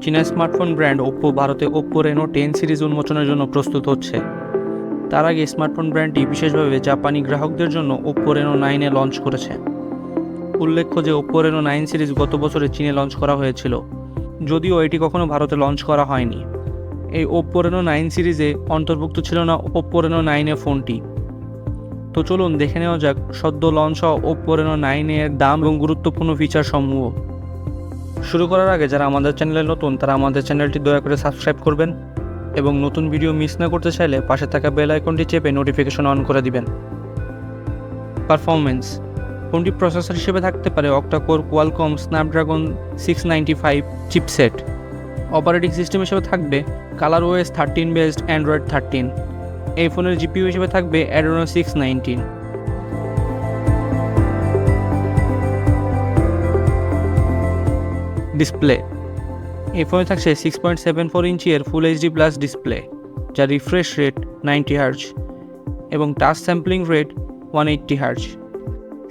চীনা smartphone brand Oppo ভারতে Oppo Reno 10 series উন্মোচনের জন্য প্রস্তুত হচ্ছে। তার আগে স্মার্টফোন ব্র্যান্ডটি বিশেষভাবে জাপানি গ্রাহকদের জন্য ওপ্পো রেনো 9 লঞ্চ করেছে। উল্লেখ্য যে ওপ্পো রেনো 9 সিরিজ গত বছরে চীনে লঞ্চ করা হয়েছিল, যদিও এটি কখনো ভারতে লঞ্চ করা হয়নি। এই ওপ্পো রেনো 9 সিরিজে অন্তর্ভুক্ত ছিল না ওপ্পো রেনো 9 ফোনটি। তো চলুন দেখে নেওয়া যাক সদ্য লঞ্চ হওয়া ওপ্পো রেনো 9 এর দাম এবং গুরুত্বপূর্ণ ফিচার সমূহ। শুরু করার আগে যারা আমাদের চ্যানেলে নতুন তারা আমাদের চ্যানেলটি দয়া করে সাবস্ক্রাইব করবেন এবং নতুন ভিডিও মিস না করতে চাইলে পাশে থাকা বেল আইকনটি চেপে নোটিফিকেশন অন করে দিবেন। পারফরমেন্স: ফোনটি প্রসেসর হিসেবে থাকতে পারে octa-core Qualcomm Snapdragon 695 chipset. Operating system হিসেবে থাকবে ColorOS 13 বেসড অ্যান্ড্রয়েড 13। এই ফোনের জিপিইউ হিসেবে থাকবে Adreno 619। ডিসপ্লে: এই ফোনে থাকছে 6.74 ইঞ্চি এর ফুল এইচডি প্লাস ডিসপ্লে, যার রিফ্রেশ রেট 90 হার্জ এবং touch sampling rate 180 hertz.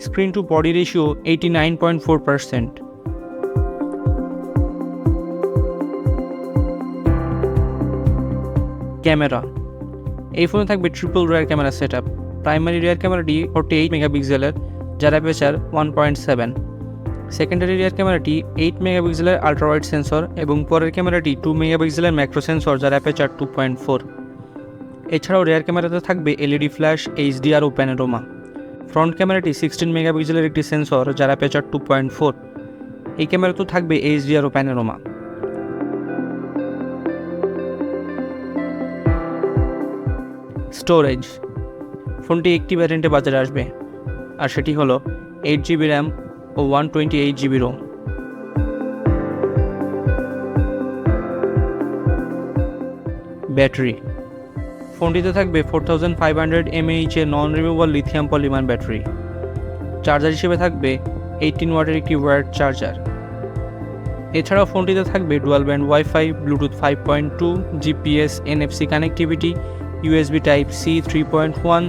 Screen to body ratio 89.4%। Camera: এই ফোনে থাকবে triple rear camera setup. Primary rear ক্যামেরাটি 48 মেগাপিক্সেলের, যার অ্যাপারচার 1.7। সেকেন্ডারি রিয়ার ক্যামেরাটি 8 মেগাপিক্সেলের আল্ট্রাওয়াইড সেন্সর এবং পরের ক্যামেরাটি 2 মেগাপিক্সেলের ম্যাক্রো সেন্সর, যার অ্যাপারচার 2.4। এছাড়াও রিয়ার ক্যামেরাতে থাকবে এলইডি ফ্ল্যাশ, এইচডিআর ও প্যানোরামা। ফ্রন্ট ক্যামেরাটি 16 মেগাপিক্সেলের একটি সেন্সর, যার অ্যাপারচার 2.4। এই ক্যামেরাতেও থাকবে এইচডিআর ও প্যানোরামা। স্টোরেজ: ফোনটি একটি ভ্যারিয়েন্টে বাজারে আসবে, আর সেটি হলো 8GB র্যাম ও 128GB রোম। ব্যাটারি: ফোনটিতে থাকবে 4500 mAh এর non removable lithium polymer battery. Charger হিসেবে থাকবে 18 ওয়াটের একটি ওয়্যারড চার্জার। এছাড়াও ফোনটিতে থাকবে dual band WiFi, Bluetooth 5.2, GPS, NFC connectivity, USB Type-C 3.1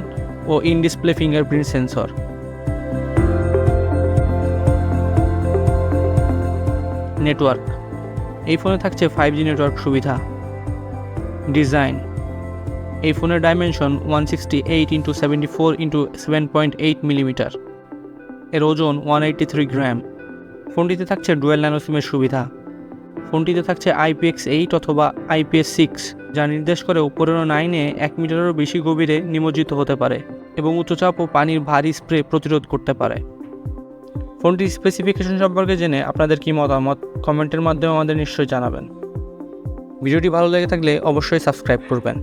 ও in display fingerprint sensor. Network: এই ফোনে থাকছে 5G নেটওয়ার্ক সুবিধা। ডিজাইন: এই ফোনের ডাইমেনশন 168x74x7.8 মিলিমিটার। এর ওজন 183 গ্রাম। ফোনটিতে থাকছে ডুয়েল ন্যানো সিমের সুবিধা। ফোনটিতে থাকছে IPX8 অথবা IPS6, যা নির্দেশ করে ওপ্পো রেনো 9 1 মিটারেরও বেশি গভীরে নিমজ্জিত হতে পারে এবং উচ্চচাপ ও পানির ভারী স্প্রে প্রতিরোধ করতে পারে। ফোনটির স্পেসিফিকেশন সম্পর্কে জেনে আপনাদের কী মতামত কমেন্টের মাধ্যমে আমাদের নিশ্চয়ই জানাবেন। ভিডিওটি ভালো লেগে থাকলে অবশ্যই সাবস্ক্রাইব করবেন।